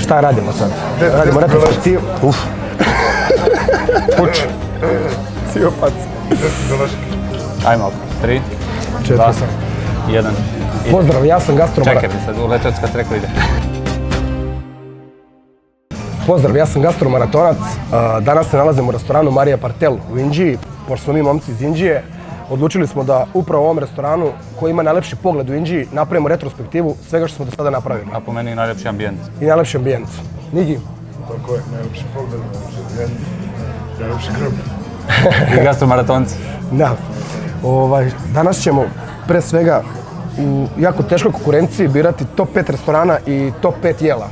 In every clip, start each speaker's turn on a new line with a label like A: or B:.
A: Šta radimo sad? Radimo retrospektivu. Uf. Puč. Siopac.
B: Ajmo, 3, 2, 1.
A: Pozdrav, ja sam gastromaratonac.
B: Čekaj mi sad, uletac kad se rekao ide.
A: Pozdrav, ja sam gastromaratonac. Danas se nalazim u restoranu Marija Partel u Inđiji. Pošto smo mi momci iz Inđije, odlučili smo da upravo u ovom restoranu, koji ima najlepši pogled u Inđiji, napravimo retrospektivu svega što smo do sada napravili.
B: A po meni i najlepši ambijent.
A: I najlepši ambijent. Nigi?
C: Tako je, najlepši pogled, najlepši ambijent, najlepši grb.
B: I gastromaratonci.
A: Da. Danas ćemo pre svega u jako teškoj konkurenciji birati top 5 restorana i top 5 jela.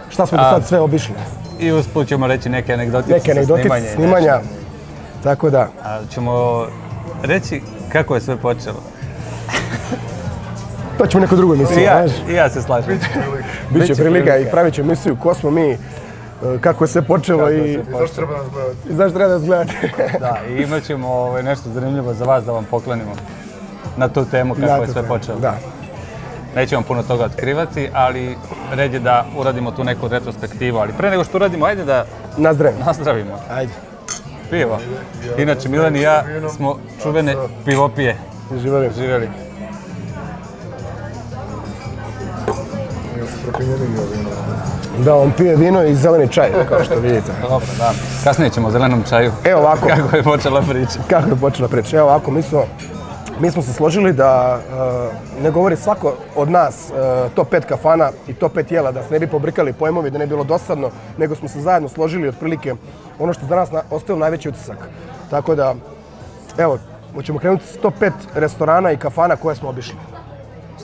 A: Šta smo do sad sve obišli?
B: I usput ćemo reći neke anegdotice
A: sa snimanja. Tako da.
B: Ćemo reći kako je sve počelo.
A: To ćemo neku drugu emisiju, znaš?
B: I ja se slažem.
A: Biće prilika i pravit ću emisiju ko smo mi, kako je sve počelo i
C: zašto treba nas gledati.
A: I zašto treba nas gledati.
B: Da, i imat ćemo nešto zanimljivo za vas da vam poklonimo na tu temu kako je sve počelo.
A: Da.
B: Nećemo puno toga otkrivati, ali red je da uradimo tu neku retrospektivu. Ali pre nego što uradimo, ajde da nazdravimo.
A: Ajde.
B: Pivo. Inače, Milan i ja smo čuvene pivopije. Živjeli.
A: Da, on pije vino i zeleni čaj, kao što vidite.
B: Dobro, da. Kasnije ćemo o zelenom čaju.
A: Evo ovako.
B: Kako je počela priča.
A: Kako je počela priča. Evo ovako, mi smo se složili da ne govori svako od nas top 5 kafana i top 5 jela, da se ne bi pobrikali pojmovi, da ne bi bilo dosadno, nego smo se zajedno složili otprilike ono što za nas ostavilo najveći utisak. Tako da, evo, hoćemo krenuti s top 5 restorana i kafana koje smo obišli.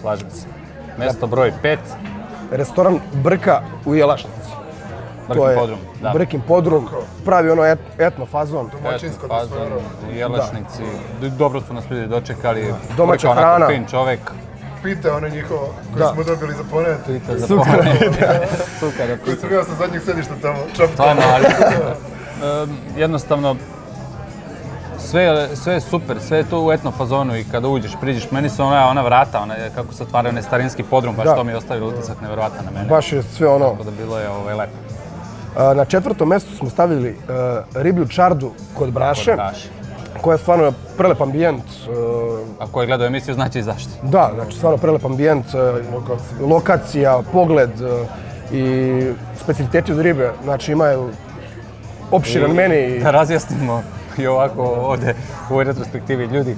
B: Slažem se. Mesto broj 5.
A: Restoran Brka u Jelašnici.
B: Brkin Podrum, da.
A: Brkin Podrum, pravi ono etno fazon.
C: Domaćinsko
B: da stvarno. U Jelašnici. Dobro su nas ljudi dočekali.
A: Domaća hrana.
B: Onako fin čovek.
C: Pita ono njihovo koje smo dobili za ponet.
B: Pita za ponet. Sukara pita.
C: Koji sam bio sa zadnjeg sedišta tamo.
B: Stvarno, ali jednostavno sve je super, sve je to u etno fazonu i kada uđeš, priđeš, meni su ona vrata, kako se otvaraju, onaj starinski podrum, baš to mi je ostavilo utisak nevjerovatan na mene.
A: Baš je sve ono.
B: Tako da bilo je lepo.
A: Na 4. mjestu smo stavili riblju čardu kod Braše, koja je stvarno prelep ambijent.
B: A ko je gledao emisiju znači i zašto.
A: Da, znači stvarno prelep ambijent, lokacija, pogled i specialiteti od ribe, znači imaju opširan meni.
B: Da razjasnimo i ovako ovdje u ovoj retrospektivi ljudi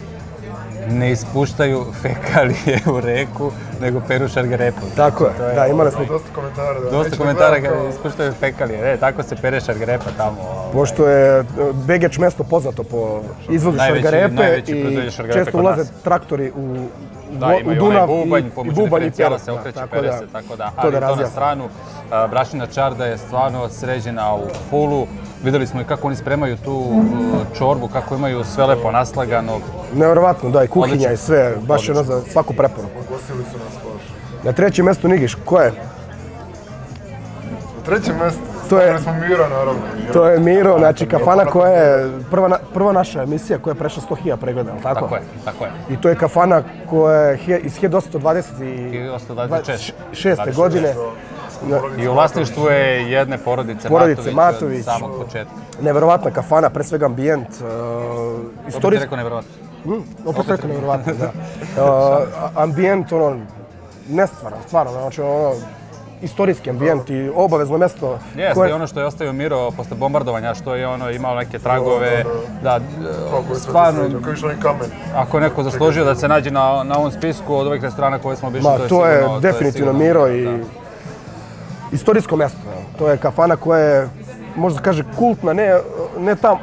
B: ne ispuštaju fekalije u reku, nego peru šargarepu.
A: Tako je, da, imali smo
C: dosta komentara.
B: Dosta komentara kada ispuštaju fekalije, tako se pere šargarepa tamo.
A: Pošto je Begeć mesto poznato po izvozu šargarepe i često ulaze traktori u Dunav i bubanj i pere.
B: Se okreće, pere se, tako da. Ali to na stranu, brašina čarda je stvarno sređena u fulu. Vidjeli smo i kako oni spremaju tu čorbu, kako imaju sve lepo naslagano.
A: Nevjerovatno, da, i kuhinja i sve, baš je ono za svaku preporuku.
C: Gostili su nas baš.
A: Na 3. mjestu Nigiš, ko je?
C: Na 3. mjestu stavili smo Miro, naravno.
A: To je Miro, znači kafana koja je prva naša emisija koja je prešla 100.000 pregleda, ali tako?
B: Tako je.
A: I to je kafana koja je iz 1826. godine.
B: I u vlasništvu je jedne porodice Matović od samog početka.
A: Neverovatna kafana, pre svega ambijent.
B: Opet je rekao neverovatno.
A: Opet rekao neverovatno, da. Ambijent, nestvaran, stvarno, znači istorijski ambijent i obavezno mesto.
B: Jeste, i ono što je ostavio Miro posle bombardovanja, što je imao neke tragove, da, stvarno, ako je neko zaslužio da se nađe na ovom spisku od ovih restorana koje smo obišli,
A: to je definitivno Miro i istorijsko mjesto. To je kafana koja je, možda se kaže, kultna,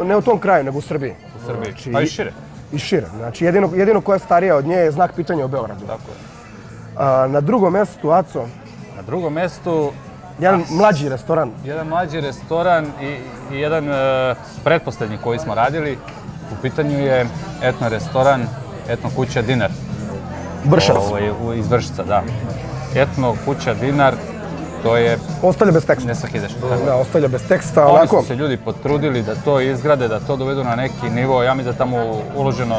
A: ne u tom kraju, nego u Srbiji.
B: U Srbiji, pa i šire.
A: I šire. Znači, jedino koja je starija od nje je znak pitanja o Beogradu.
B: Tako je.
A: Na drugom mjestu, Aco?
B: Na drugom mjestu...
A: Jedan mlađi restoran.
B: Jedan mlađi restoran i jedan pretposlednji koji smo radili. U pitanju je etno restoran, etno kuća Dinar.
A: Vršac.
B: Iz Vršca, da. Etno kuća Dinar. to je...
A: Ostavlja bez teksta.
B: Ne sakideš.
A: Da, ostavlja bez teksta,
B: Oni
A: onako.
B: su se ljudi potrudili da to izgrade, da to dovedu na neki nivo. Ja mislim da tamo uloženo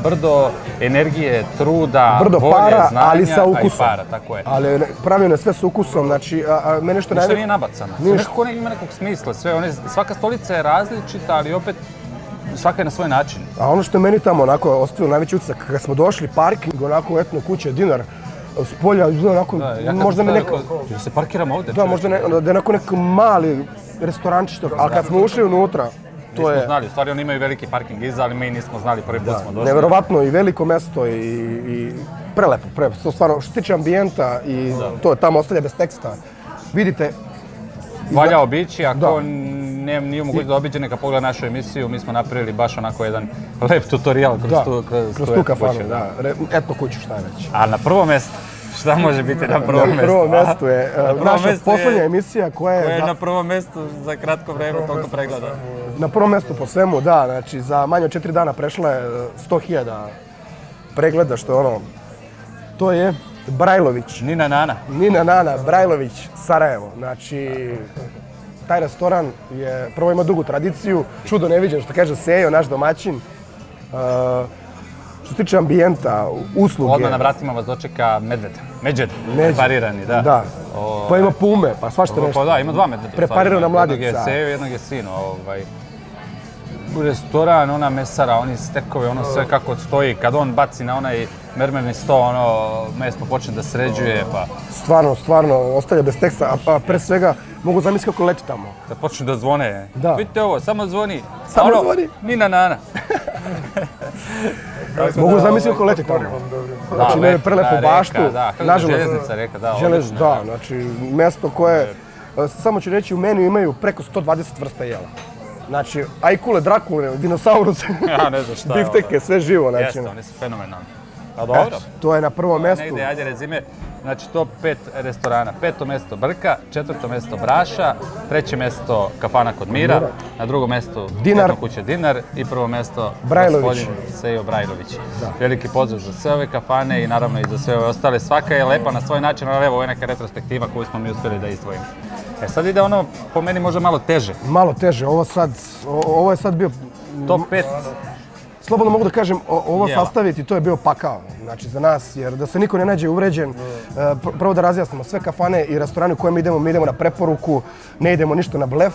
B: brdo energije, truda,
A: Brdo
B: volje,
A: para,
B: znanja,
A: ali sa
B: a i
A: ukusom.
B: para, tako je.
A: Ali pravljeno je sve sa ukusom, znači, mene što
B: Ništa nije nabacano. Nekako ima nekog smisla, svaka stolica je različita, ali opet svaka je na svoj način.
A: A ono što je meni tamo onako ostavilo najveći utisak, kada smo došli, parking, onako etno kuće, dinar, s polja, onako, možda me neko...
B: Da se parkiramo ovdje.
A: Da, možda da je onako neki mali restorančić, ali kad smo ušli unutra, to je...
B: Nismo znali, u stvari oni imaju veliki parking iza, ali mi nismo znali, prvi put smo došli.
A: Neverovatno i veliko mesto i prelepo, to stvarno, što se tiče ambijenta i to tamo ostavlja bez teksta. Vidite...
B: Valja obići, ako nije moguće da obiđe, neka pogleda našu emisiju, mi smo napravili baš onako jedan lep tutorial kroz
A: tu kafanu, da, etno kuću, šta je već.
B: A na prvo mjesto, šta može biti na prvom mjestu?
A: Na prvom mjestu je naša poslednja emisija koja je...
B: Koja je na prvom mjestu za kratko vreme toliko pregleda.
A: Na prvom mjestu po svemu, da, znači za manje od 4 dana prešla je 100.000 pregleda, što je ono, to je Brajlović.
B: Nina Nana,
A: Brajlović, Sarajevo. Znači, taj restoran je, prvo ima dugu tradiciju, čudo neviđen, što kaže Sejo, naš domaćin. Što se tiče ambijenta, usluge...
B: Odmah na vratima vas dočeka Medved, preparirani, da.
A: Da, pa ima pume, pa svašta nešto.
B: Pa da, ima 2 medveda.
A: Preparirana mladica.
B: Jednog je Sejo, jednog je Sino. Restoran, ona mesara, oni stekove, ono sve kako stoji, kad on baci na onaj mermerni sto, ono mesto počne da sređuje, pa...
A: Stvarno, ostavlja bez teksta, a pre svega mogu zamisliti kako leti tamo.
B: Da počne da zvone,
A: da.
B: Vidite ovo, samo zvoni.
A: Samo zvoni?
B: Nina Nana.
A: Mogu zamisliti kako leti tamo. Znači, imaju prelepu baštu.
B: Nažalost, železnica reka, da.
A: Da, znači, mesto koje, samo ću reći, u meniju imaju preko 120 vrsta jela. Znači, ajkule, drakule, dinosauruse, bifteke, sve živo.
B: Jeste, oni su fenomenalni. A dobro.
A: To je na prvom mjestu.
B: Negdje, ajde rezime, znači top 5 restorana. 5. mjesto Brka, 4. mjesto Braša, 3. mjesto Kafana kod Mira, na 2. mjesto Etno kuće Dinar i 1. mjesto gospodin Sejo Brajlović. Veliki pozdrav za sve ove kafane i naravno i za sve ove ostale. Svaka je lepa na svoj način, ali evo, ovo je neka retrospektiva koju smo mi uspjeli da izdvojimo. Sad ide ono, po meni, možda malo teže.
A: Malo teže, ovo je sad bio...
B: Top 5.
A: Slobodno mogu da kažem, ovo sastaviti, to je bio pakao, znači za nas, jer da se niko ne nađe uvređen, prvo da razjasnimo, sve kafane i restorane u koje mi idemo na preporuku, ne idemo ništa na blef.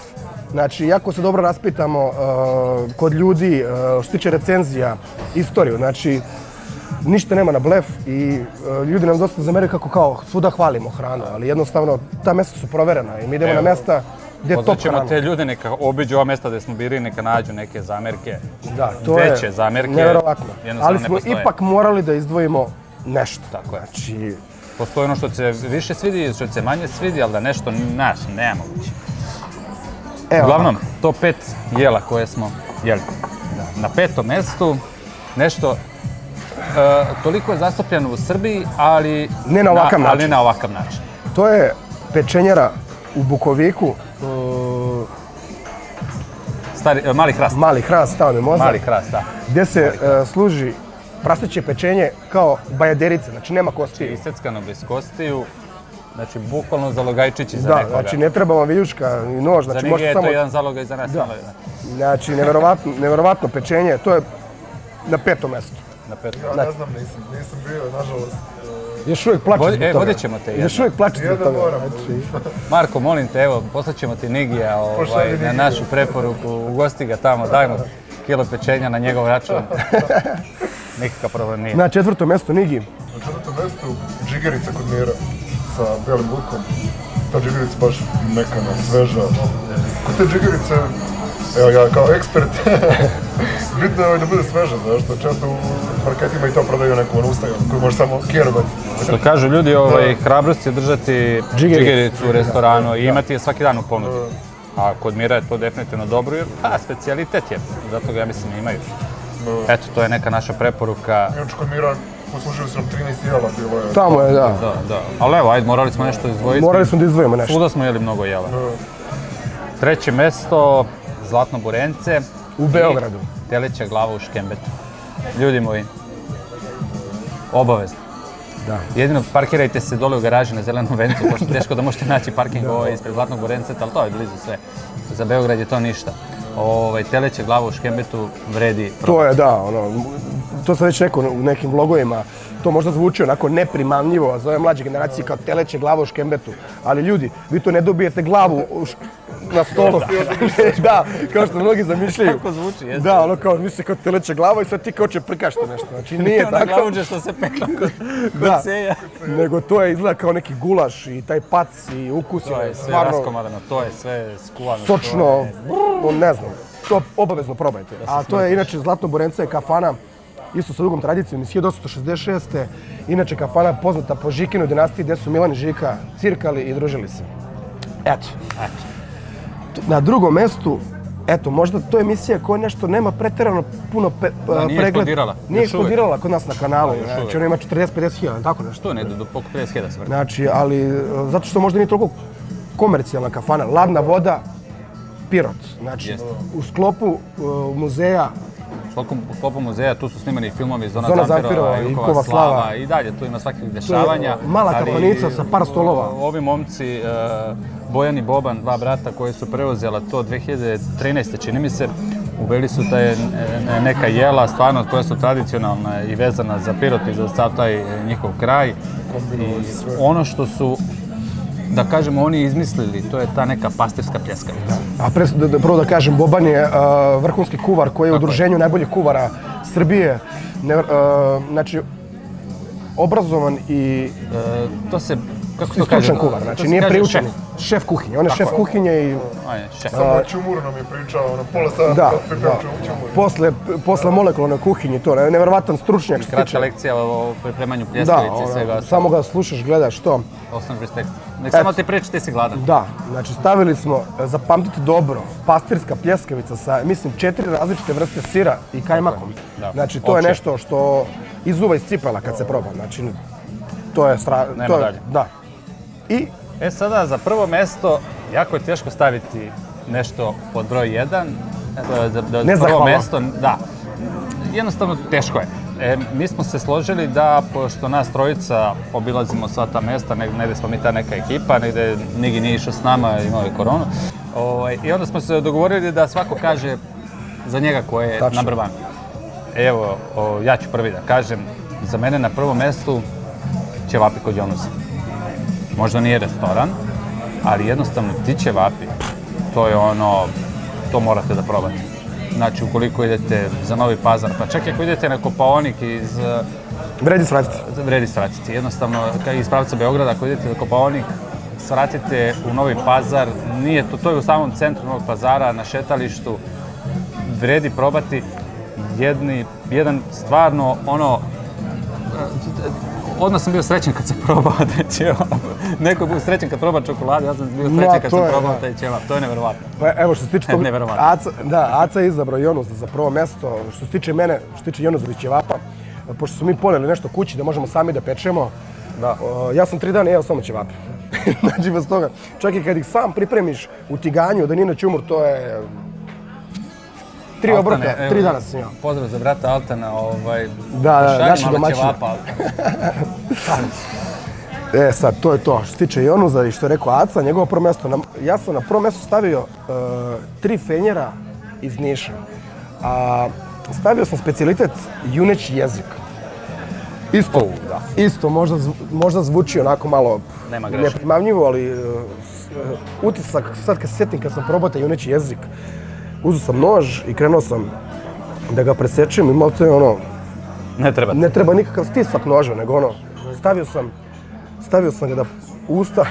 A: Znači, jako se dobro raspitamo kod ljudi, što se tiče recenzija, istoriju, znači, ništa nema na blef i ljudi nam dosta zameraju kako kao svuda hvalimo hranu, ali jednostavno ta mjesta su proverena i mi idemo na mjesta gdje je top hrana.
B: Pozvaćemo te ljude neka obiđu ova mjesta gdje smo bili, neka nađu neke zamerke,
A: veće
B: zamerke.
A: Nevjerovatno, ali smo ipak morali da izdvojimo nešto.
B: Tako je.
A: Znači...
B: Postoji ono što se više svidi, što se manje svidi, ali da nešto naš, nemoguće. Uglavnom, top 5 jela koje smo jeli. Na 5. mjestu nešto toliko je zastupljeno u Srbiji, ali
A: ne na
B: ovakav način.
A: To je pečenjara u Bukoviku.
B: Mali Hrast.
A: Mali Hrast, stao mimoza.
B: Mali Hrast, da.
A: Gdje se služi prasteće pečenje kao bajaderice, znači nema kostiju.
B: Iseckano bez kostiju, znači bukvalno zalogajčići za nekoga.
A: Da, znači ne treba vam viljuška i nož.
B: Za njega je to jedan zalogaj za nas.
A: Znači, neverovatno pečenje, to je na 5. mjestu.
C: Ja ne znam, nisam bio, nažalost.
A: Još uvijek plačeš zbog toga.
B: Vodit ćemo te.
A: Još uvijek plačeš zbog toga.
B: Marko, molim te, evo, poslaćemo ti Nigija na našu preporuku, ugosti ga tamo, dajmo kilo pečenja na njegov račun. Nikakav problem nije.
A: Na 4. mjestu Nigi.
C: Na 4. mjestu džigerica kod Mira sa belim lukom. Ta džigerica baš mekana, sveža. Kod te džigerice, evo ja kao ekspert, bitno je da bude sveža, znaš što često u marketima i to prodaju neku ustaju koju može samo kjerovac.
B: Što kažu ljudi, hrabrost je držati džigericu u restoranu i imati je svaki dan u ponudi. A kod Mira je to definitivno dobro jer specijalitet je, zato ga ja mislim imaju. Eto, to je neka naša preporuka.
C: Inače kod Mira poslužili su nam 13 jela bilo je.
A: Tamo je, da.
B: Ali evo, ajde, morali smo nešto izdvojiti.
A: Morali smo da izdvojimo nešto.
B: Svuda smo jeli mnogo jela. 3. mjesto, Zlatno Burence.
A: U Beogradu.
B: Teleća glava u Škembetu. Ljudi moji, obavezno. Jedino parkirajte se dole u garaži na Zelenom vencu, pošto teško da možete naći parking ispred Zlatnog Borenceta, ali to je blizu sve. Za Beograd je to ništa. Teleće glava u Škembetu vredi.
A: To je, da, to sam već rekao u nekim vlogovima, to možda zvuči onako neprimamljivo za ove mlađe generacije kao teleće glava u Škembetu, ali ljudi, vi to ne dobijete glavu na stolu. Da, kao što mnogi zamišljaju.
B: Kako zvuči, jeste.
A: Da, ono kao misli kao teleće glava i sad ti kao će prikašte nešto, znači nije tako.
B: Ona glavuđe što se pekla kod seja.
A: Nego to je izgleda kao neki gulaš i taj pac i ukus.
B: To je sve raskomadano, to je sve skuvano.
A: Sočno, ne znam, to obavezno probajte. A to je inače Zlatno Borenca je kafana, isto sa dugom tradicijom iz 1866. Inače kafana poznata po Žikinoj dinastiji gdje su Milan i Žika cirkali i družili se. Eto. Na drugom mestu, eto, možda to je emisija koja nešto nema pretjerano puno pregleda.
B: Nije eksplodirala.
A: Nije eksplodirala kod nas na kanalu. Znači, ono ima 40-50 hiljada, tako nešto.
B: To ne, do oko 50 hiljada sve.
A: Znači, ali zato što možda nije toliko komercijalna kafana. Ladna voda, Pirot. Znači, u sklopu muzeja.
B: U sklopu muzeja, tu su snimani filmovi Zona Zamfirova, Ilkova Slava i dalje, tu ima svakih dešavanja.
A: Mala kafanica sa par stolova.
B: Ovi momci, Bojan i Boban, dva brata koji su preuzela to 2013. čini mi se, uveli su taj neka jela, stvarno koja su tradicionalna i vezana za Pirot i za sav taj njihov kraj. I ono što su, da kažemo, oni izmislili, to je ta neka pastirska pljeskavica.
A: A prvo da kažem, Boban je vrhunski kuvar koji je u udruženju najboljih kuvara Srbije. Znači, obrazovan i stručan kuvar. Znači, nije priučen. Šef kuhinje. On je šef kuhinje i...
C: Samo čumuru nam je pričao, pola sada pripremam čumuru.
A: Posle molekularne kuhinje, to je nevjerovatan stručnjak.
B: Kraća lekcija o pripremanju pljeskavice i svega.
A: Samo ga slušaš, gledaš to.
B: Osnovni respekt. Nek samo ti preči, ti si gladan.
A: Da, znači stavili smo, zapamtite dobro, pastirska pljeskavica sa, mislim, 4 različite vrste sira i kajmakom. Znači, to je nešto što izuva iz cipela kad se proba. Znači, to je strašno.
B: Nema dalje.
A: Da. I?
B: Sada, za prvo mesto, jako je teško staviti nešto pod broj 1. Prvo mesto, da. Jednostavno, teško je. Mi smo se složili da, pošto nas trojica obilazimo sva ta mesta, negdje smo mi ta neka ekipa, negdje Nigi nije išao s nama, imao je koronu. I onda smo se dogovorili da svako kaže za njega ko je number one. Evo, ja ću prvi da kažem, za mene na prvom mestu ćevapi kod Jonusa. Možda nije restoran, ali jednostavno ti ćevapi, to je ono, to morate da probate. Znači, ukoliko idete za Novi Pazar, pa čak i ako idete na Kopaonik iz...
A: Vredi svratiti.
B: Vredi svratiti. Jednostavno, iz pravca Beograda, ako idete na Kopaonik, svratite u Novi Pazar. Nije to, to je u samom centru Novog Pazara, na šetalištu. Vredi probati jedan stvarno, ono... Odmah sam bio srećen kad sam probao taj ćevap. Neko je bio srećen kad proba čokoladu, ja sam bio srećen kad sam probao taj ćevap. To je neverovatno.
A: Pa evo, što se tiče tog... Aca je izabrao Jonusa za prvo mesto. Što se tiče mene, što se tiče Jonusovih ćevapa, pošto su mi poneli nešto kući da možemo sami da pečemo, ja sam 3 dana jeo samo ćevape. Znači, bez toga, čak i kad ih sam pripremiš u tiganju, da nije na čumur, to je... 3 obroka, 3 dana sam jeo.
B: Pozdrav za brata Altana,
A: da, naši domaćini. Sad, to je to. Što se tiče Jonusa i što je rekao Aca, njegovo prvo mjesto, ja sam na prvo mjesto stavio 3 fenjera iz Niša. Stavio sam specijalitet juneći jezik. Isto, možda zvuči onako malo neprimamljivo, ali utisak, sad kad se sjetim kad sam probao taj juneći jezik, uzeo sam nož i krenuo sam da ga presečem i malo to je ono... Ne treba nikakav stisak noža, nego ono, stavio sam ga da usta,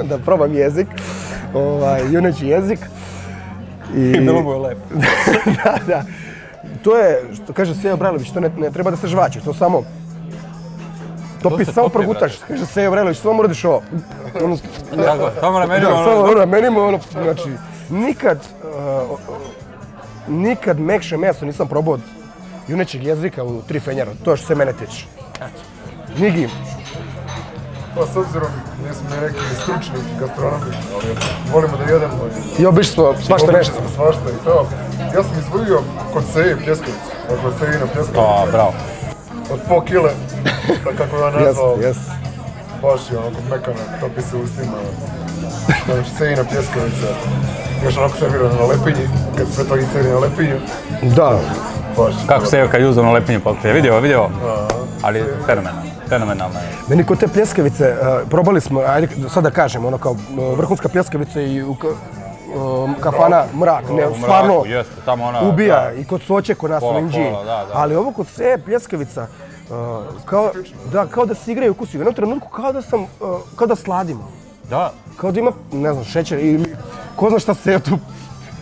A: da probam jezik, juneći jezik.
B: I bilo mu je lepo.
A: Da. To je, što kaže Sejo Brajlović, to ne treba da se žvače, to samo... To samo progutaš, kaže Sejo Brajlović, samo uradiš ovo.
B: Samo ramenimo ono.
A: Samo ramenimo ono, znači... Nikad mekše meso nisam probao od junećeg jezika u 3 fenjera. To je što se mene tiče. Nigi.
C: Pa s obzirom, nismo neki stručni gastronomi, ali volimo da jedemo.
A: I obišli smo svašta nešto.
C: Obišli smo svašta i to. Ja sam izvojio kod Seje pljeskavicu. Kod Sejina pljeskavica.
B: Bravo.
C: od po kile, kako je nazvao.
A: Jeste.
C: Baš je onako mekana, topi se ustima. Znači, sejna pljeskavica. Još onako servirana na lepinji, kad sve to iseri na lepinju.
A: Da.
B: Baš. Kako se kad je uzeo na lepinju pokrije, vidio? Ali fenomenalna je.
A: Meni kod te pljeskavice, probali smo, ajde sad da kažem, ono kao vrhunska pljeskavica i kafana Mrak, stvarno ubija i kod Soće, kod nas u Inđiji. Ali ovo kod sve pljeskavica, kao da se igraju ukusi. U jednom trenutku kao da sladim.
B: Da.
A: Kao da ima, ne znam, šećer ili ko zna šta se tu,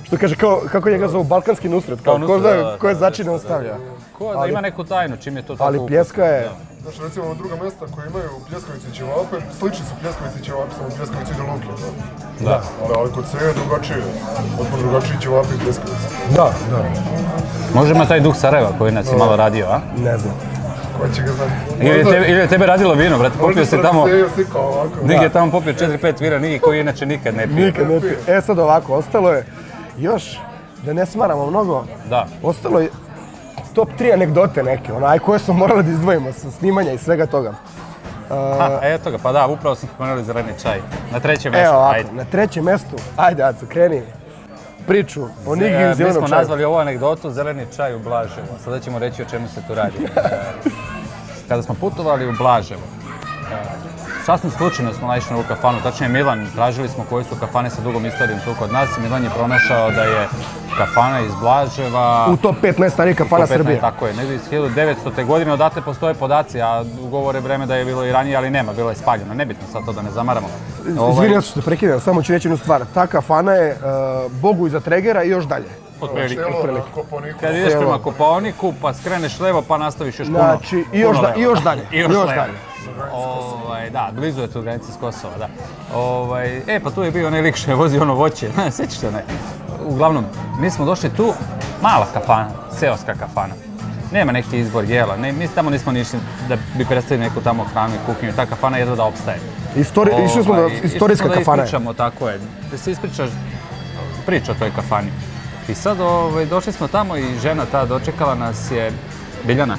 A: što kaže, kako njega zovu, balkanski nusret, ko zna koje začine ostavlja.
B: Ko da ima neku tajnu, čim je to tako
A: ali pljeska je...
C: Znači, recimo, druga mjesta koje imaju pljeskavice i ćevape, slični su pljeskavice i ćevape, samo pljeskavice ide luke.
B: Da.
C: Ali kod sve je drugačije, odmah drugačiji ćevape i pljeskavice.
A: Da.
B: Može ima taj duh Sarajeva koji nas je malo radio, a?
A: Ne znam.
C: Ko će ga znati?
B: Ili je tebe radilo vino, brate, popio se tamo...
C: Možda sam slikao ovako.
B: Nigi je tamo popio 4-5 vira, Nigi koji inače nikad ne pije.
A: Nikad ne pije. E sad ovako, ostalo je još, da ne smaramo mnogo, ostalo je top 3 anegdote neke, onaj koje smo morali da izdvojimo sa snimanja i svega toga.
B: Eto ga, pa da, upravo smo spomenuli zeleni čaj. Na trećem mjestu,
A: evo ovako,
B: ajde.
A: na trećem mjestu, ajde Aco, kreni priču o Nigi i zelenom čaju.
B: Mi smo nazvali ovu anegdotu zeleni čaj u Blaževu. Sada ćemo reći o čemu se tu radi. Kada smo putovali u Blaževo, sasvim slučajno smo naišli na ovu kafanu, tačnije Milan, tražili smo koje su kafane sa dugom istorijom tu kod nas i Milan je pronašao da je kafana iz Blaževa...
A: U top 5 najstarijih kafana Srbije.
B: Tako je, negdje iz 1900. godine, odatle postoje podaci, a govore vreme da je bilo i ranije, ali nema, bilo je spaljeno, nebitno sad to da ne zamaramo.
A: Izvini, ja što te prekidam, samo ću reći jednu stvar, ta kafana je Bogu iza Tregera i još dalje.
B: Otprilike. Kad ideš prema Kopaoniku, pa skreneš levo, pa nastaviš još puno.
A: Znači, i još dalje.
B: Da, blizu je tu granici s Kosova, da. Pa tu je bio onaj lik što je vozio ono voće, sjećaš se ne? Uglavnom, mi smo došli tu, mala kafana, seoska kafana. Nema neki izbor jela, mi tamo nismo nišli da bi predstavili neku tamo hranu i kuhinju, ta kafana jedva da opstaje.
A: Išli smo da istorijska kafana.
B: Da ispričamo, tako je, da se ispričaš priča o toj kafani. I sad došli smo tamo i žena ta dočekala nas je Biljana.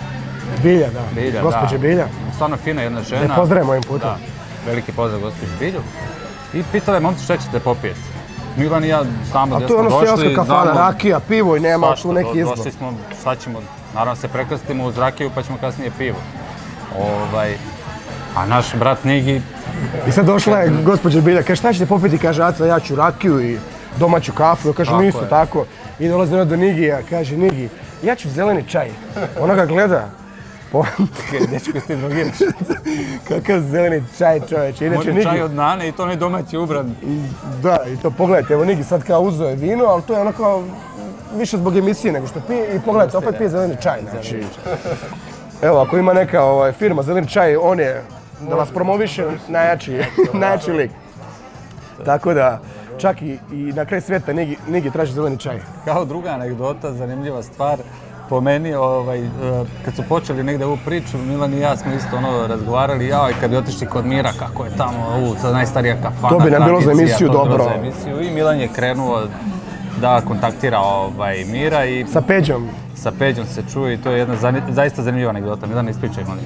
A: Bilja, da. Gospođa Bilja.
B: Stvarno fina jedna žena.
A: Ne pozdravim ovim putem.
B: Veliki pozdrav gospođu Bilju. I pitala je, momci, šta ćete popijeti? Milan i ja znamo gdje smo došli.
A: A to je ono seoska kafana, rakija, pivo i nema tu neki izbor.
B: Došli smo, sad ćemo, naravno se prekrstimo uz rakiju pa ćemo kasnije pivo. A naš brat Nigi...
A: I sad došla je gospođa Bilja, kaže šta ćete popiti? Kaže Aca, ja ću rakiju i domaću kafu. Ja kažem isto tako. I dolazi ona do Nigija, kaže Nigi, ja ću zeleni čaj. Ona ga gleda.
B: Dečko, ti drogiraš.
A: Kakav zeleni čaj, čovječe.
B: Možda čaj od nane i to ne domaći ubran.
A: Da, i to pogledajte, evo Nigi sad kao uzeo je vino, ali to je ono kao više zbog emisije nego što pije i pogledajte, opet pije zeleni čaj. Evo, ako ima neka firma zeleni čaj, on je, da vas promoviše, najjači lik. Tako da, čak i na kraj svijeta Nigi traži zeleni čaj.
B: Kao druga anegdota, zanimljiva stvar, po meni, kad su počeli negdje ovu priču, Milan i ja smo isto razgovarali, kad bi otišli kod Mira, kako je tamo, najstarija kafana,
A: to bi nam bilo za emisiju dobro.
B: I Milan je krenuo da kontaktira Mira i...
A: Sa Peđom.
B: Sa Peđom se čuje i to je jedna zaista zanimljiva anegdota. Milan, ispričaj, molim.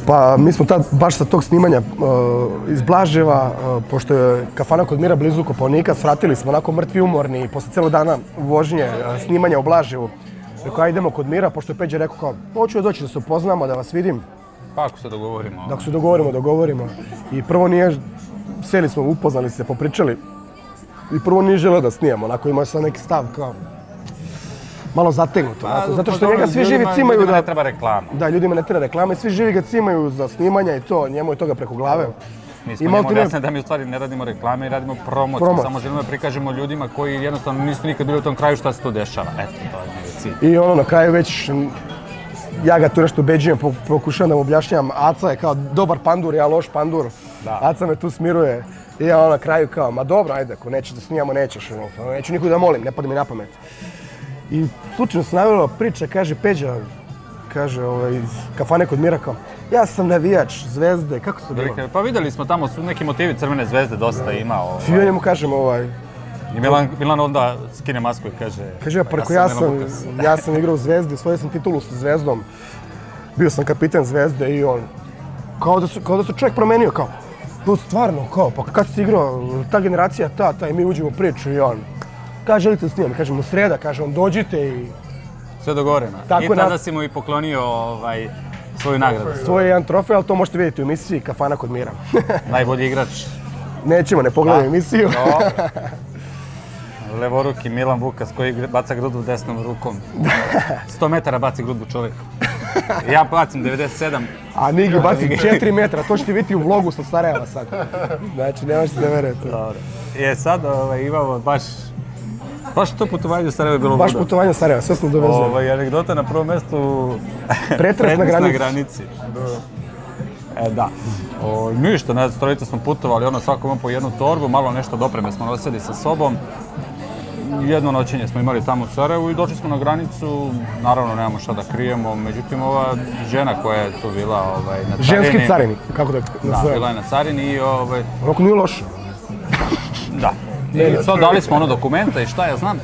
A: Pa mi smo tad baš sa tog snimanja iz Blaževa, pošto je kafana kod Mira blizu Kopaonika, svratili smo onako mrtvi umorni posle cijelo dana vožnje snimanja u Blaževu. Rekao, ajde idemo kod Mira, pošto je Peđa rekao kao, hoću doći da se upoznamo, da vas vidim.
B: Pa ako se dogovorimo.
A: Ako se dogovorimo. I prvo sjeli smo, upoznali se, popričali. I prvo nije želeo da snijemo, onako imao sam neki stav kao, malo zategnuto. Zato što njega svi živi cimaju da...
B: Ljudima ne treba reklama.
A: Da, ljudima ne treba reklama i svi živi ga cimaju za snimanja i to, njemu je toga preko glave.
B: Mi smo njemu jasne da mi u stvari ne radimo reklame i radimo promociju, samo želimo da prikažemo ljudima koji jednostavno nisu nikad bili u tom kraju šta se tu dešava. Eto, to je njegov cilj.
A: I na kraju već, ja ga tu nešto ubeđujem, pokušavam da mu objašnjam, Aca je kao dobar pandur, ja loš pandur. Aca me tu smiruje i ja na kraju kao, ma dobro, ajde, ako nećeš da snijamo, nećeš, neću nikog da molim, ne pada mi na pamet. I slučajno se navjela priča, kaže Peđa, kaže iz kafane kod Mira kao, ja sam navijač Zvezde, kako se to bilo?
B: Pa vidjeli smo tamo su neki motivi Crvene zvezde dosta ima.
A: I ja njemu kažem
B: I Milan onda skine masku i kaže...
A: Kaže, ja sam igrao u Zvezdi, osvojio sam titulu sa Zvezdom. bio sam kapitan Zvezde i on, kao da se čovjek promenio, kao, no stvarno, kao, pa kad si igrao, ta generacija, ta, i mi uđemo u priču i on, kada želite snimati, kažemo, sreda, kažem, dođite i...
B: Sve dogovoreno. I tada si mu i poklonio svoju nagradu.
A: Svoj jedan trofej, ali to možete vidjeti u emisiji Kafana kod Mira.
B: Najbolji igrač.
A: Nećemo, ne pogledam emisiju.
B: Levoruki Milan Vukas koji baca grudu desnom rukom. 100 metara baci grudu čovjek. Ja bacim 97.
A: A Nigi baci 4 metra, to ćete vidjeti u vlogu sa Sarajeva sad. Znači, ne možete da verujete.
B: Sad imamo baš to putovanje u Sarajevo je bilo
A: baš putovanje u Sarajevo, sve smo dovezali.
B: Anegdota na prvom mjestu...
A: Pretres na granici.
B: Da. Ništa, nas trojica smo putovali, svako imamo po jednu torbu, malo nešto dopreme smo nosili sa sobom. Jedno noćenje smo imali tamo u Sarajevu i došli smo na granicu, naravno nemamo šta da krijemo, međutim ova žena koja je tu bila na carini...
A: Ženski carinik, kako da nazovem?
B: Da, bila je na carini i...
A: Onako nije loše.
B: Da. I sad dali smo dokumenta i šta ja znam.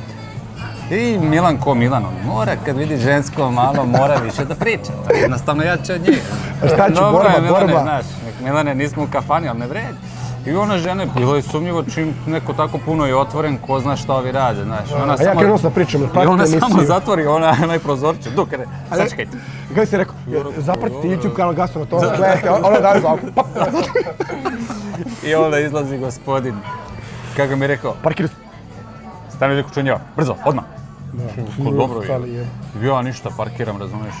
B: I Milan ko Milan, mora kad vidi žensko malo, mora više da priča. Jednostavno jače od njih.
A: Šta ću, borba?
B: Milane, nismo u kafani, ali ne vredi. I ona žena je bilo i sumnjivo čim neko tako puno je otvoren, ko zna šta ovi rade, znaš.
A: A ja krenuo sam da pričam,
B: i ona samo zatvori onaj prozorče, dukare, sačekajte.
A: Kako si rekao, zapratite YouTube kanal Gastronautologa, gledajte, ono daje zvako.
B: I onda izlazi gospodin, kako mi je rekao,
A: parkiraj.
B: Stani liko čunjeva, brzo, odmah. Dobro je. Ja ništa, parkiram, razumiješ.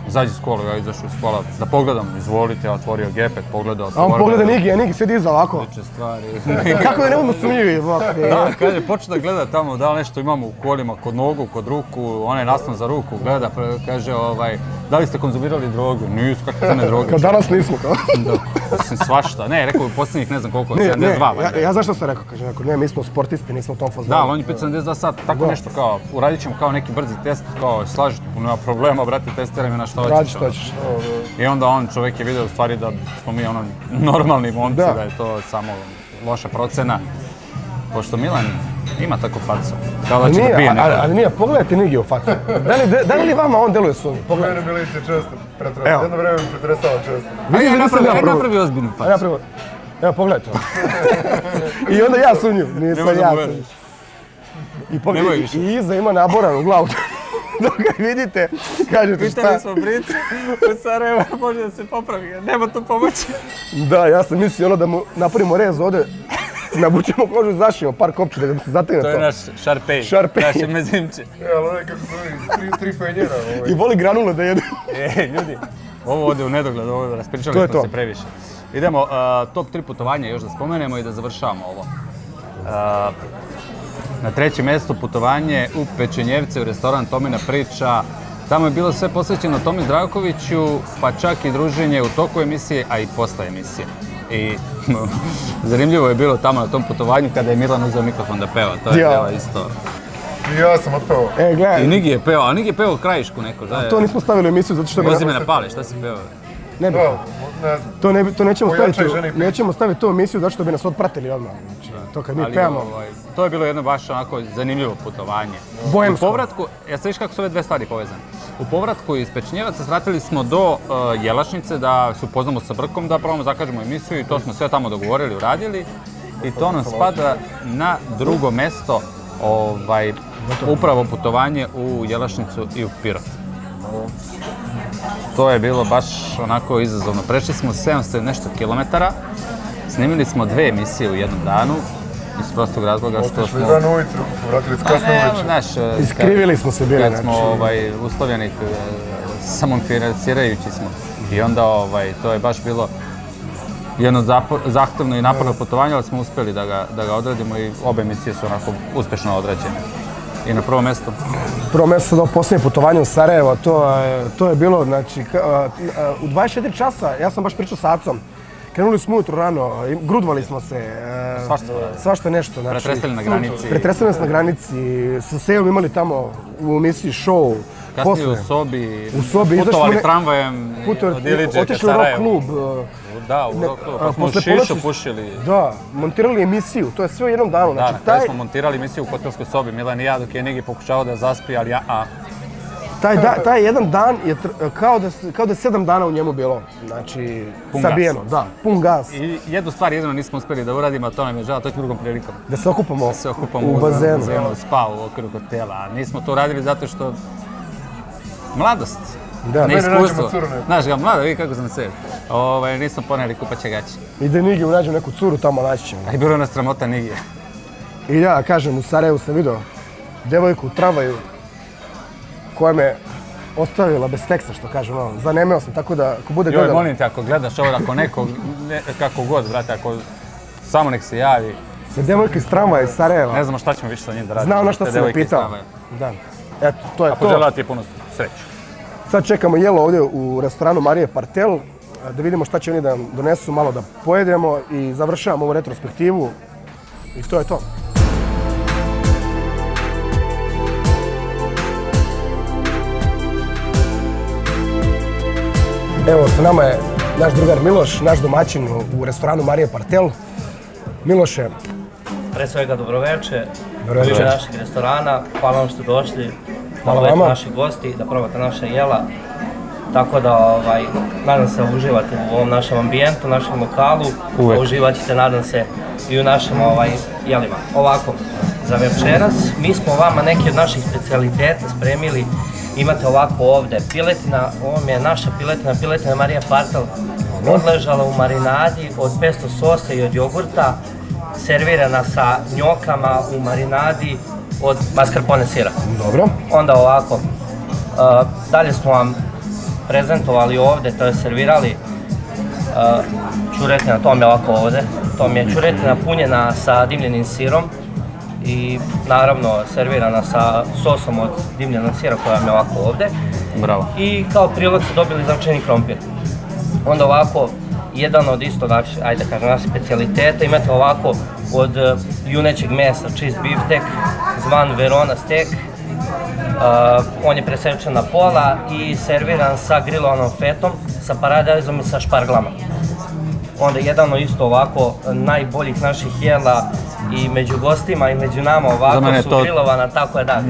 B: Izađi iz kola, ja izašao iz kola, da pogledam, izvolite, ja otvorio gepet, pogledao.
A: A on pogleda Nigi, a Nigi sjedi iza ovako.
B: Liče stvari.
A: Kako je nemojmo sumnjivi?
B: Da, kaže, počne da gleda tamo, da li nešto imamo u kolima, kod nogu, kod ruku, onaj naslon za ruku, gleda, kaže, da li ste konzumirali drogu? Nisu, kakve crne droge.
A: Kao danas nismo, kao.
B: Da, svašta. Ne, rekao u posljednjih ne znam koliko, 72.
A: Ja znaš što sam rekao, kaže, ne, mi smo sportisti, nismo u tom fazonu.
B: Da, ali on je 72 sata, tako nešto kao, uradit ćemo kao neki brzi test, kao, slažete, nema problema, brate, testiram je na što hoćeš. I onda čovjek je vidio u stvari da smo mi normalni momci, da je to samo loša procena. Pošto Milan ima takvu facu, kao da će da pije neko.
A: Ali nije, pogledajte Nigi u facu. Da li vama on deluje sumnji?
C: Mene Milić je često pretresao, jedno vreme mi pretresao često.
B: Ajde napravi ozbiljnu facu.
A: Evo, pogledajte. I onda ja sumnju, nisam ja sumnju. I iza ima naboran u glavu. Dok ga vidite, kažete šta...
B: Pitali smo Bricu u Sarajevo, može da se popravi, nema tu pomoći.
A: Da, ja sam mislio da mu napravimo rez ovdje, nabučemo kožu i zašijemo par kopča da se zategne to.
B: To je naš Šarpej, naše mezimče.
C: Ali onaj kako zove, tri penjera.
A: I voli granule da jedu.
B: Ljudi, ovo ode u nedogled, ovo raspričali smo se previše. Idemo, top 3 putovanja još da spomenemo i da završavamo ovo. Na trećem mjestu putovanje u Pečenjevce u restoran Tomina priča. Tamo je bilo sve posvećeno Tomi Zdravkoviću, pa čak i druženje u toku emisije, a i posle emisije. I zanimljivo je bilo tamo na tom putovanju kada je Milan uzeo mikrofon da peva, to je bilo isto.
C: I ja sam otpeo.
B: I Nigi je peo, a Nigi je peo krajišku neko.
A: A to nismo stavili u emisiju zato što...
B: Vozi me na pali, šta si peo?
A: Ne bi. To nećemo staviti u emisiju zato što bi nas otpratili odmah. To kad mi pevamo.
B: To je bilo jedno baš onako zanimljivo putovanje.
A: Bojemsko.
B: U povratku, ja se viš kako su ove dve stvari povezane. U povratku iz Pečenjevaca svratili smo do Jelašnice da se upoznamo sa Brkom, da probamo zakažemo emisiju i to smo sve tamo dogovorili, uradili. I to nam spada na drugo mesto, upravo putovanje u Jelašnicu i u Pirot. To je bilo baš onako izazovno. Prešli smo 700 nešto kilometara, snimili smo 2 emisije u jednom danu, iz prostog razloga što smo...
C: Otišli rano ujutru, vratili s kasno uveče.
A: Iskrivili smo se bili.
B: Kad smo uslovljeni, samofinancirajući smo. I onda to je baš bilo jedno zahtevno i naporno putovanje, ali smo uspjeli da ga odradimo i obe emisije su onako uspješno odrađene. I na prvo mjesto?
A: Prvo mjesto do posljednje putovanje u Sarajevo, to je bilo, znači, u 24 časa, ja sam baš pričao sa Acom, krenuli smo ujutro rano, grudvali smo se, svašta nešto.
B: Pretresali na granici.
A: Pretresali nas na granici, sa Sejom imali tamo u emisiji show.
B: Kasnije u sobi, putovali tramvajem od Iliđe ka Sarajevu.
A: Otišli u rock klub.
B: Da, u rock klub, pa smo šišu pušili.
A: Da, montirali emisiju, to je sve u jednom danu.
B: Da, na kraju smo montirali emisiju u hotelskoj sobi, Milan i ja, dok je Nigi pokušao da zaspi, ali ja...
A: Taj jedan dan je kao da je 7 dana u njemu bilo, znači, sabijeno, da, pun gas.
B: I jednu stvar jedino nismo uspjeli da uradimo, a to nam je žao, to je drugom prilikom.
A: Da se okupamo u bazenu.
B: Spa u okviru hotela, a nismo to uradili zato što mladost, neiskustvo. Znaš ga, mlada, vidi kako sam se. Nismo poneli kupaće gaće.
A: I da Nigiju nađem neku curu tamo naći ćemo.
B: A i bilo nas sramota Nigije.
A: I ja, kažem, u Sarajevu sam vidio devojku u tramvaju koja me ostavila bez teksta, što kažem, zanemeo sam, tako da ako bude gledala...
B: Joj, molim te, ako gledaš ovo, ako neko, kako god, brate, ako samo nek se javi.
A: Sa devojka iz tramvaja iz Sarajeva.
B: Ne znamo šta ćemo više sa njim da radimo.
A: Znao na šta sam me pitao. Da. Eto, to je to.
B: Ako želati je puno sreću.
A: Sad čekamo jelo ovdje u restoranu Marije Partel, da vidimo šta će oni da nam donesu, malo da pojedemo i završavamo ovu retrospektivu. I to je to. Evo, sa nama je naš drugar Miloš, naš domaćin u restoranu Marije Partel. Miloše.
D: Pre svega dobroveče, u ime našeg restorana, hvala vam što ste došli, hvala vam naši gosti, da probate naše jela. Tako da, nadam se uživate u ovom našem ambijentu, našem lokalu, a uživat ćete, nadam se, i u našim jelima. Ovako, za večeras mi smo vama neki od naših specijaliteta spremili. Imate ovako ovdje piletina, ovo mi je naša piletina Marija Partel, odležala u marinadi od pesto sosa i od jogurta, servirana sa njokama u marinadi od mascarpone sira.
A: Dobro.
D: Onda ovako, dalje smo vam prezentovali ovdje, to je servirali čuretina, to mi je ovako ovdje, to mi je čuretina punjena sa dimljenim sirom i naravno servirana sa sosom od dimljenog sira koja mi je ovako ovdje.
B: Bravo.
D: I kao prilog ste dobili začini krompir. Onda ovako, jedan od isto, ajde kažem, naših specijaliteta, imate ovako od junećeg mesa, čist biftek, zvan Verona steak. On je presečen na pola i serviran sa grilovanom fetom, sa paradajzom i sa šparglama. Onda jedano isto ovako najboljih naših jela i među gostima i među nama ovako su grilovana, tako je da,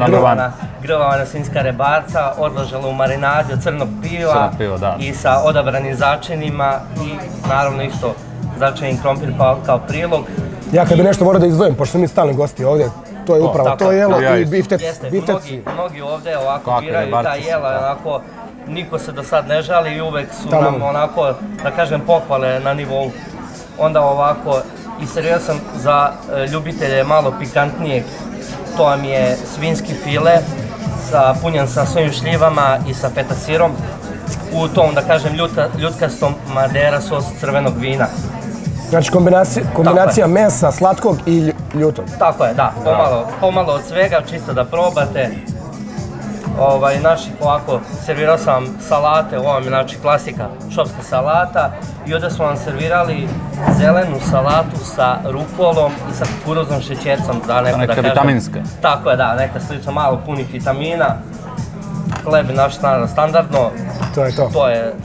D: grilovana svinjska rebarca, odložena u marinadi od crnog piva i sa odabranim začinima i naravno isto začinin krompir kao prilog.
A: Ja kad bi nešto morao da izdvojim, pošto smo mi stalni gosti ovdje, to je upravo to jelo i bifteci.
D: Mnogi ovdje ovako biraju ta jela, onako niko se do sad ne žali i uvek su nam onako, da kažem, pohvale na nivou. Onda ovako, i serviran sam za ljubitelje malo pikantnijeg, to vam je svinjski file, punjen sa sojim šljivama i sa feta sirom, u tom, da kažem, ljutkastom madera sos crvenog vina.
A: Znači kombinacija mesa, slatkog i ljutog.
D: Tako je, da, pomalo od svega, čisto da probate. Naših ovako, servirao sam vam salate, ovo vam je znači klasika, šopska salata i ovdje smo vam servirali zelenu salatu sa rukolom i sa kukuruznom šećercom.
B: Neka vitaminska.
D: Tako je, da, neka slično, malo punih vitamina. Hleb je naš standardno.
A: To je to.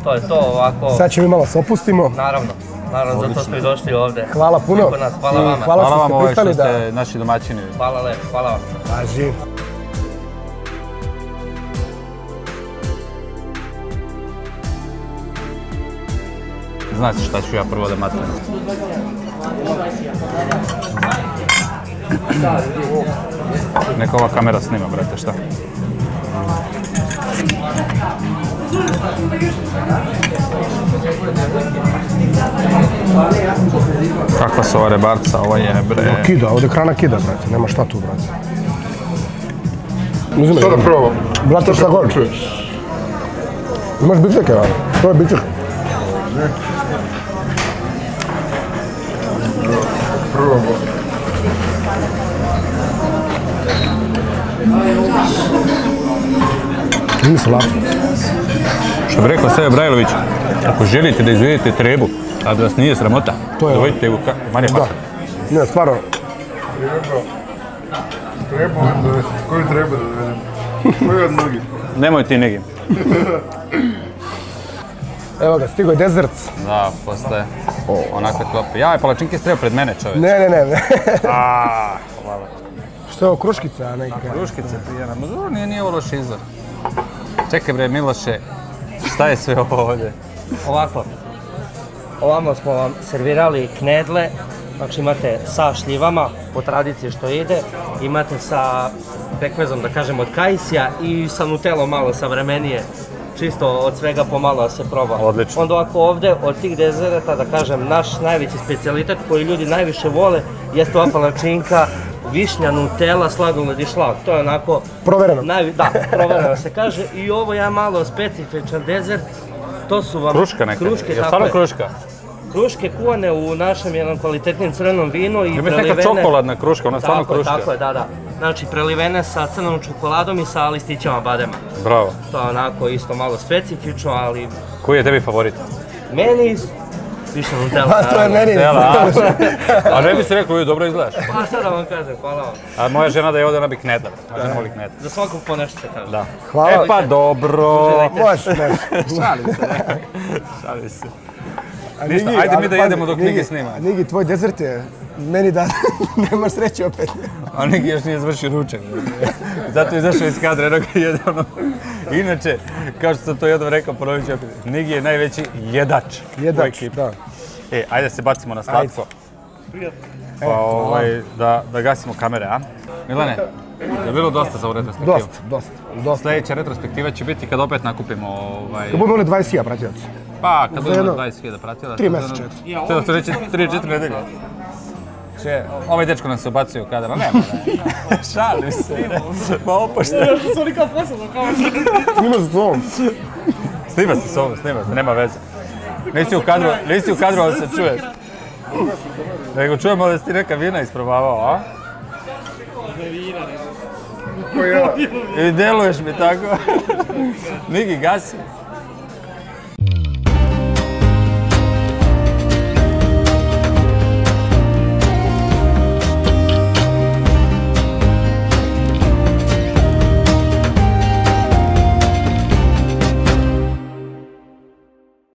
D: To je to ovako.
A: Sad ćemo mi malo se opustimo.
D: Naravno, zato smo i došli ovdje.
A: Hvala puno.
D: Hvala vama.
A: Hvala vam
B: što ste naši domaćini.
D: Hvala lepo, hvala vam.
A: Važi.
B: Znaš šta ću ja prvo da matram. Neka ova kamera snima, brate, šta? Kakva su ova rebarca, ovo je, bre...
A: Kida, ovdje krana kida, brate, nema šta tu, brate.
C: Šta da probam?
A: Brate, šta god. Imaš bičeke, ali? To je biček.
C: Probam.
A: Nije slatko.
B: Što bi rekao Sebe Brajlović, ako želite da izvedete trebu, a da vas nije sramota, dovodite u Marije Partel.
A: Ne, stvarno.
C: Trebu, koju trebu da dovedem? Koju od mnogih?
B: Nemoj ti negim.
A: Evo ga, stigo je dezert.
B: Da, postaje onakve klope. Jaj, palačinke streo pred mene, čoveč.
A: Ne.
B: Hvala.
A: Što je ovo, kruškica neka?
B: Kruškice pijena, ma dobro, nije ovo loš izvor. Čekaj bre, Miloše, šta je sve ovo ovdje?
D: Ovako, ovamo smo vam servirali knedle, znači imate sa šljivama, po tradiciji što ide, imate sa pekmezom, da kažem, od kajsija i sa nutelom malo savremenije, čisto od svega pomalo da se proba.
B: Odlično.
D: Onda ovako ovdje, od tih dezerata, da kažem, naš najveći specijalitet koji ljudi najviše vole, jeste ova palačinka, višnja, nutela, sladoled i šlag. To je onako...
A: Provereno.
D: Da, provereno se kaže. I ovo je malo specifičan dezert. To su vam...
B: Kruška neka.
D: Kruške,
B: je
D: tako
B: stvarno
D: je.
B: kruška?
D: Kruške kuvane u našem jednom kvalitetnim crvenom vinu i prelivene...
B: Ima neka čokoladna kruška, ona je stvarno kruška.
D: Tako je, da. Znači, prelivene sa crnom čokoladom i sa listićama badema.
B: Bravo.
D: To je onako isto malo specifično, ali...
B: Koji je tebi favorit?
D: Meni... Više nutela.
A: Pa to je meni.
B: A ne bi se rekao, uvijek dobro izgledaš.
D: Pa šta da vam kažem, hvala vam.
B: A moja žena da je ovdje, ona bi knedla. Moja žena voli knedla.
D: Za svakog po nešto se kaže.
B: Da.
A: Hvala.
B: E pa dobro.
A: Može.
B: Šalim se. Ništa, ajde mi da jedemo dok Nigi snima.
A: Nigi, tvoj dezert je meni da nemaš sreće opet.
B: A Nigi još nije završio ručak. Zato je izašao iz kadra, jednog jede ono. Inače, kao što sam to jednom rekao, ponovit ću opet, Nigi je najveći jedač u ekipi.
A: Da.
B: Ajde se bacimo na slatko. Pa da gasimo kamere, a? Milane, je bilo dosta za ovu retrospektivu?
A: Dosta.
B: Sljedeća retrospektiva će biti kad opet nakupimo
A: Kad budemo imali 20.000 pratioca.
B: Pa, kad budemo 20.000 pratila.
A: 3 mjeseca, 4.
B: Htio sam reći 3-4 nedelje. Ovaj dečko nam se ubacio u kadar, nema. Šalim se. Ma opošte.
D: Još su oni kao posebno, kao
A: Snimaš sa sobom.
B: Snima se s ovom, nema veze. Nisi u kadru, ali se čuješ. Nego čujemo da si ti neka vina isprobavao, a? I deluješ mi tako. Nigi, gasi.